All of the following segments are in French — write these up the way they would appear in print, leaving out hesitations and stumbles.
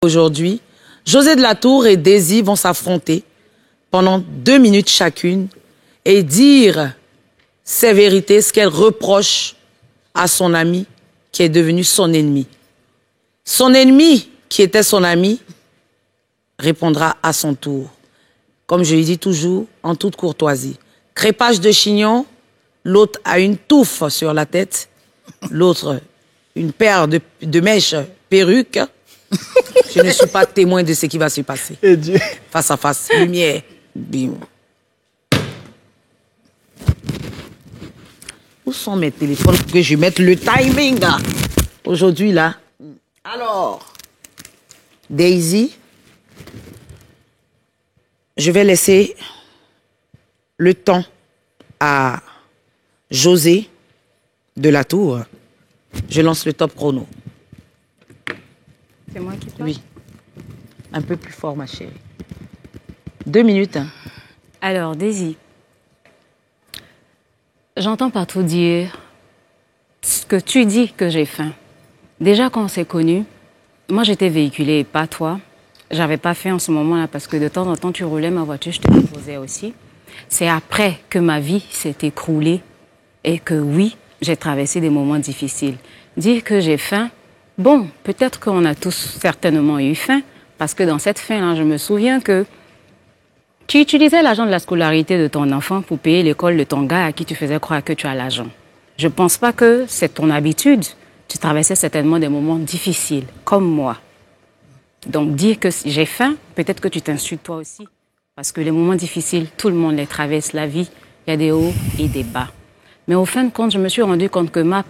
Aujourd'hui, José de la Tour et Daisy vont s'affronter pendant 2 minutes chacune et dire ses vérités, ce qu'elle reproche à son ami qui est devenu son ennemi. Son ennemi, qui était son ami, répondra à son tour. Comme je lui dis toujours, en toute courtoisie. Crépage de chignon, l'autre a une touffe sur la tête, l'autre une paire de mèches perruques. Je ne suis pas témoin de ce qui va se passer. Et Dieu. Face à face, lumière, bim. Où sont mes téléphones pour que je mette le timing là? Aujourd'hui là. Alors, Daisy, je vais laisser le temps à José de la Tour. Je lance le top chrono. C'est moi qui parle? Oui. Un peu plus fort, ma chérie. 2 minutes. Hein. Alors, Daisy, j'entends partout dire ce que tu dis que j'ai faim. Déjà, quand on s'est connus, moi, j'étais véhiculée et pas toi. J'avais pas faim en ce moment-là parce que de temps en temps, tu roulais ma voiture, je te proposais aussi. C'est après que ma vie s'est écroulée et que oui, j'ai traversé des moments difficiles. Dire que j'ai faim, bon, peut-être qu'on a tous certainement eu faim, parce que dans cette faim-là, je me souviens que tu utilisais l'argent de la scolarité de ton enfant pour payer l'école de ton gars à qui tu faisais croire que tu as l'argent. Je ne pense pas que c'est ton habitude. Tu traversais certainement des moments difficiles, comme moi. Donc, dire que j'ai faim, peut-être que tu t'insultes toi aussi. Parce que les moments difficiles, tout le monde les traverse, la vie. Il y a des hauts et des bas. Mais au fin de compte, je me suis rendu compte que ma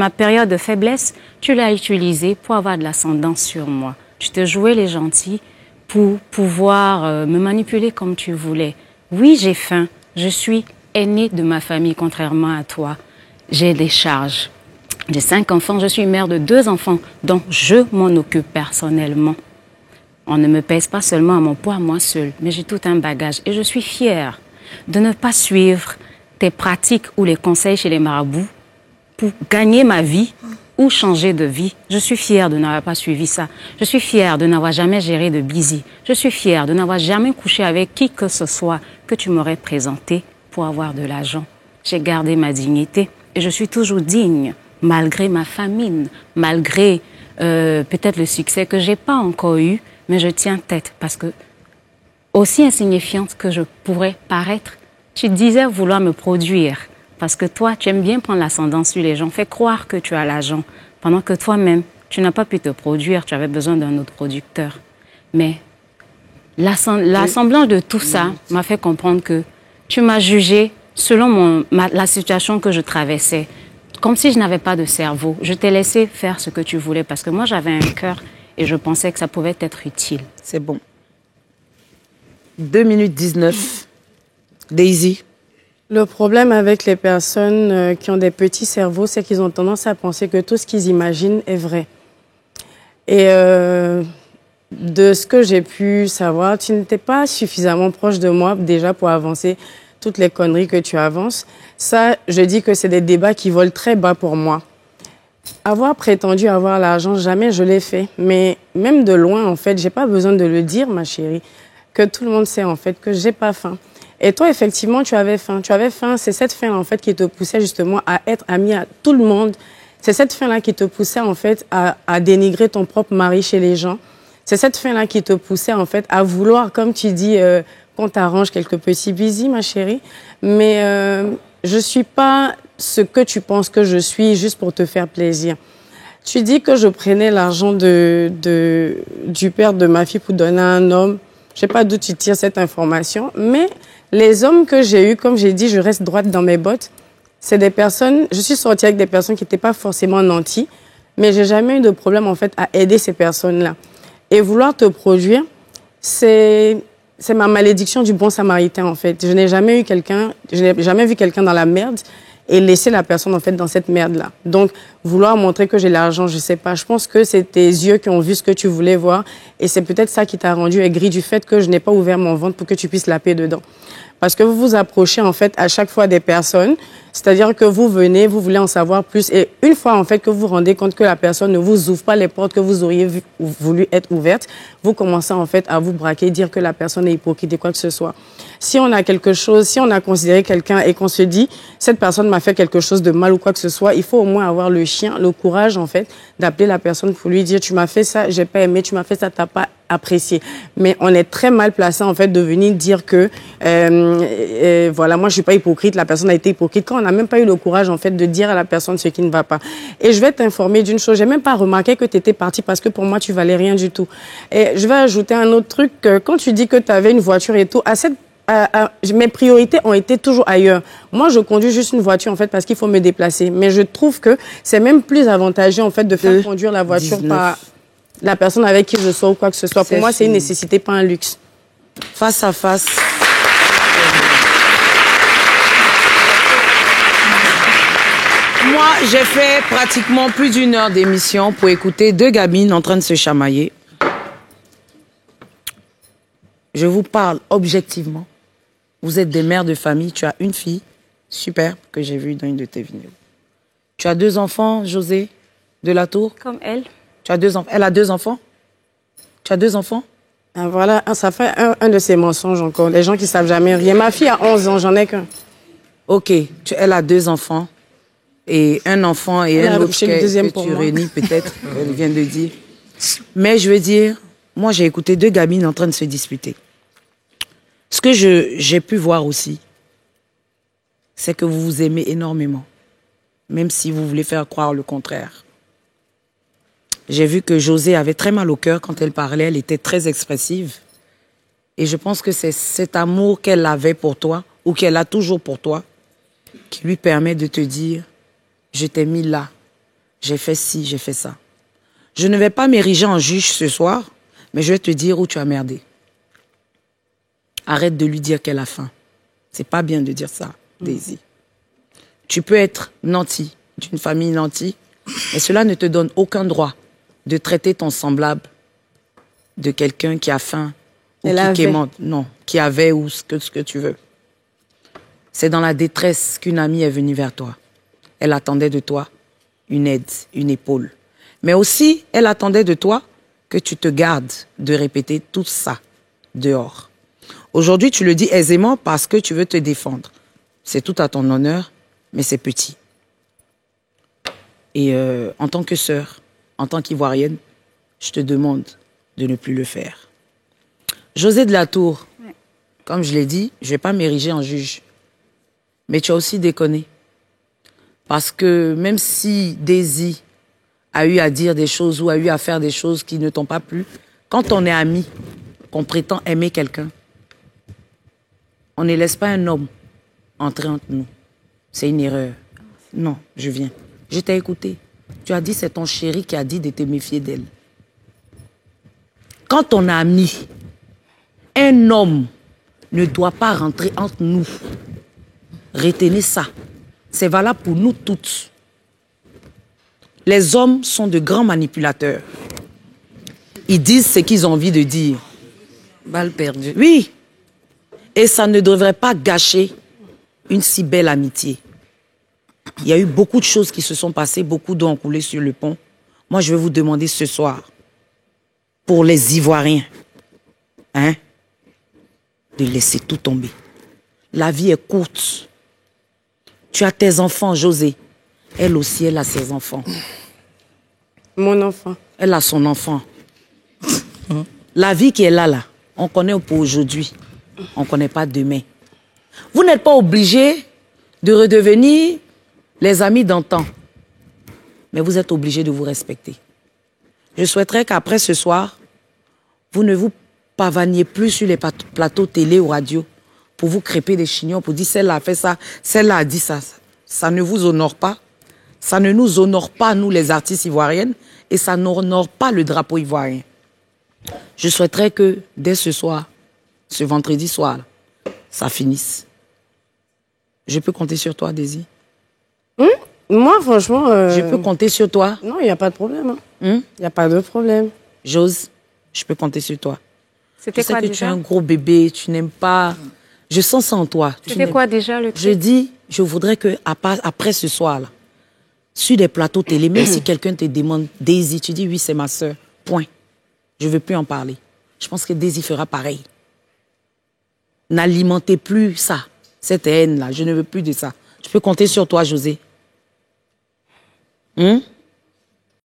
période de faiblesse, tu l'as utilisée pour avoir de l'ascendance sur moi. Tu te jouais les gentils pour pouvoir me manipuler comme tu voulais. Oui, j'ai faim. Je suis aînée de ma famille, contrairement à toi. J'ai des charges. J'ai 5 enfants. Je suis mère de 2 enfants, dont je m'en occupe personnellement. On ne me pèse pas seulement à mon poids, moi seule, mais j'ai tout un bagage. Et je suis fière de ne pas suivre tes pratiques ou les conseils chez les marabouts pour gagner ma vie ou changer de vie. Je suis fière de n'avoir pas suivi ça. Je suis fière de n'avoir jamais géré de busy. Je suis fière de n'avoir jamais couché avec qui que ce soit que tu m'aurais présenté pour avoir de l'argent. J'ai gardé ma dignité et je suis toujours digne, malgré ma famine, malgré peut-être le succès que j'ai pas encore eu, mais je tiens tête parce que, aussi insignifiante que je pourrais paraître, tu disais vouloir me produire. Parce que toi, tu aimes bien prendre l'ascendance sur les gens. Fais croire que tu as l'argent. Pendant que toi-même, tu n'as pas pu te produire. Tu avais besoin d'un autre producteur. Mais l'assemblage de tout ça m'a fait comprendre que tu m'as jugé selon la situation que je traversais. Comme si je n'avais pas de cerveau. Je t'ai laissé faire ce que tu voulais parce que moi, j'avais un cœur et je pensais que ça pouvait être utile. C'est bon. 2 minutes 19. Daisy. Le problème avec les personnes qui ont des petits cerveaux, c'est qu'ils ont tendance à penser que tout ce qu'ils imaginent est vrai. Et de ce que j'ai pu savoir, tu n'étais pas suffisamment proche de moi déjà pour avancer toutes les conneries que tu avances. Ça, je dis que c'est des débats qui volent très bas pour moi. Avoir prétendu avoir l'argent, jamais je l'ai fait. Mais même de loin, en fait, j'ai pas besoin de le dire, ma chérie, que tout le monde sait, en fait, que j'ai pas faim. Et toi, effectivement, tu avais faim. Tu avais faim. C'est cette faim, en fait, qui te poussait justement à être ami à tout le monde. C'est cette faim-là qui te poussait, en fait, à dénigrer ton propre mari chez les gens. C'est cette faim-là qui te poussait, en fait, à vouloir, comme tu dis, qu'on t'arrange quelques petits bisous, ma chérie. Mais je suis pas ce que tu penses que je suis juste pour te faire plaisir. Tu dis que je prenais l'argent du père de ma fille pour donner à un homme. Je sais pas d'où tu tires cette information, mais les hommes que j'ai eus, comme j'ai dit, je reste droite dans mes bottes. C'est des personnes, je suis sortie avec des personnes qui n'étaient pas forcément nantis, mais j'ai jamais eu de problème, en fait, à aider ces personnes-là. Et vouloir te produire, c'est ma malédiction du bon samaritain, en fait. Je n'ai jamais vu quelqu'un dans la merde et laisser la personne, en fait, dans cette merde-là. Donc, vouloir montrer que j'ai l'argent, je sais pas. Je pense que c'est tes yeux qui ont vu ce que tu voulais voir et c'est peut-être ça qui t'a rendu aigri du fait que je n'ai pas ouvert mon ventre pour que tu puisses laper dedans. Parce que vous vous approchez en fait à chaque fois des personnes, c'est-à-dire que vous venez, vous voulez en savoir plus et une fois en fait que vous vous rendez compte que la personne ne vous ouvre pas les portes que vous auriez voulu être ouvertes, vous commencez en fait à vous braquer, dire que la personne est hypocrite et quoi que ce soit. Si on a quelque chose, si on a considéré quelqu'un et qu'on se dit cette personne m'a fait quelque chose de mal ou quoi que ce soit, il faut au moins avoir le courage en fait d'appeler la personne pour lui dire tu m'as fait ça, j'ai pas aimé, tu m'as fait ça, t'as pas apprécié. Mais on est très mal placé en fait de venir dire que voilà, moi je suis pas hypocrite, la personne a été hypocrite quand on n'a même pas eu le courage en fait de dire à la personne ce qui ne va pas. Et je vais t'informer d'une chose, j'ai même pas remarqué que tu étais partie parce que pour moi tu valais rien du tout. Et je vais ajouter un autre truc, quand tu dis que tu avais une voiture et tout, mes priorités ont été toujours ailleurs. Moi, je conduis juste une voiture en fait parce qu'il faut me déplacer. Mais je trouve que c'est même plus avantageux en fait de faire conduire la voiture 19. par la personne avec qui je sois ou quoi que ce soit. Pour moi, c'est une nécessité, pas un luxe. Face à face. Moi, j'ai fait pratiquement plus d'une heure d'émission pour écouter deux gamines en train de se chamailler. Je vous parle objectivement. Vous êtes des mères de famille. Tu as une fille superbe que j'ai vue dans une de tes vidéos. Tu as 2 enfants, José de la Tour. Comme elle. Tu as 2 enfants. Elle a 2 enfants. Tu as 2 enfants. Ah, voilà, ça fait un de ces mensonges encore. Les gens qui savent jamais rien. Ma fille a 11 ans, j'en ai qu'un. Ok, elle a 2 enfants. Et un enfant et Elle un a autre accouché le deuxième que pour tu moi. réunis peut-être, elle vient de dire. Mais je veux dire, moi j'ai écouté 2 gamines en train de se disputer. Ce que j'ai pu voir aussi, c'est que vous vous aimez énormément, même si vous voulez faire croire le contraire. J'ai vu que José avait très mal au cœur quand elle parlait, elle était très expressive. Et je pense que c'est cet amour qu'elle avait pour toi, ou qu'elle a toujours pour toi, qui lui permet de te dire « Je t'ai mis là, j'ai fait ci, j'ai fait ça ». Je ne vais pas m'ériger en juge ce soir, mais je vais te dire où tu as merdé. Arrête de lui dire qu'elle a faim. C'est pas bien de dire ça, Daisy. Tu peux être nanti, d'une famille nantie, mais cela ne te donne aucun droit de traiter ton semblable de quelqu'un qui a faim ou qui quémande. Non, qui avait ou ce que tu veux. C'est dans la détresse qu'une amie est venue vers toi. Elle attendait de toi une aide, une épaule. Mais aussi, elle attendait de toi que tu te gardes de répéter tout ça dehors. Aujourd'hui, tu le dis aisément parce que tu veux te défendre. C'est tout à ton honneur, mais c'est petit. Et en tant que sœur, en tant qu'ivoirienne, je te demande de ne plus le faire. José de la Tour, comme je l'ai dit, je ne vais pas m'ériger en juge. Mais tu as aussi déconné. Parce que même si Daisy a eu à dire des choses ou a eu à faire des choses qui ne t'ont pas plu, quand on est amis, qu'on prétend aimer quelqu'un, on ne laisse pas un homme entrer entre nous. C'est une erreur. Non, je viens. Je t'ai écouté. Tu as dit c'est ton chéri qui a dit de te méfier d'elle. Quand on est amis, un homme ne doit pas rentrer entre nous. Retenez ça. C'est valable pour nous toutes. Les hommes sont de grands manipulateurs. Ils disent ce qu'ils ont envie de dire. Balle perdue. Oui. Et ça ne devrait pas gâcher une si belle amitié. Il y a eu beaucoup de choses qui se sont passées, beaucoup d'eau ont coulé sur le pont. Moi, je vais vous demander ce soir, pour les Ivoiriens, de laisser tout tomber. La vie est courte. Tu as tes enfants, José. Elle aussi, elle a ses enfants. Mon enfant. Elle a son enfant. La vie qui est là, on connaît pour aujourd'hui. On ne connaît pas demain. Vous n'êtes pas obligés de redevenir les amis d'antan. Mais vous êtes obligés de vous respecter. Je souhaiterais qu'après ce soir, vous ne vous pavaniez plus sur les plateaux télé ou radio pour vous crêper des chignons, pour dire celle-là a fait ça, celle-là a dit ça. Ça ne vous honore pas. Ça ne nous honore pas, nous les artistes ivoiriennes, et ça n'honore pas le drapeau ivoirien. Je souhaiterais que dès ce soir, ce vendredi soir, ça finisse. Je peux compter sur toi, Daisy? Moi, franchement... Je peux compter sur toi. Non, il n'y a pas de problème. Hein. Il n'y a pas de problème. Jose, je peux compter sur toi. C'était Je sais quoi que déjà? tu es un gros bébé, tu n'aimes pas... Je sens ça en toi. C'était quoi déjà le Je truc? dis, je voudrais que après ce soir-là, sur des plateaux télé, même si quelqu'un te demande Daisy, tu dis oui, c'est ma sœur. Point. Je ne veux plus en parler. Je pense que Daisy fera pareil. N'alimentez plus ça, cette haine-là. Je ne veux plus de ça. Je peux compter sur toi, José.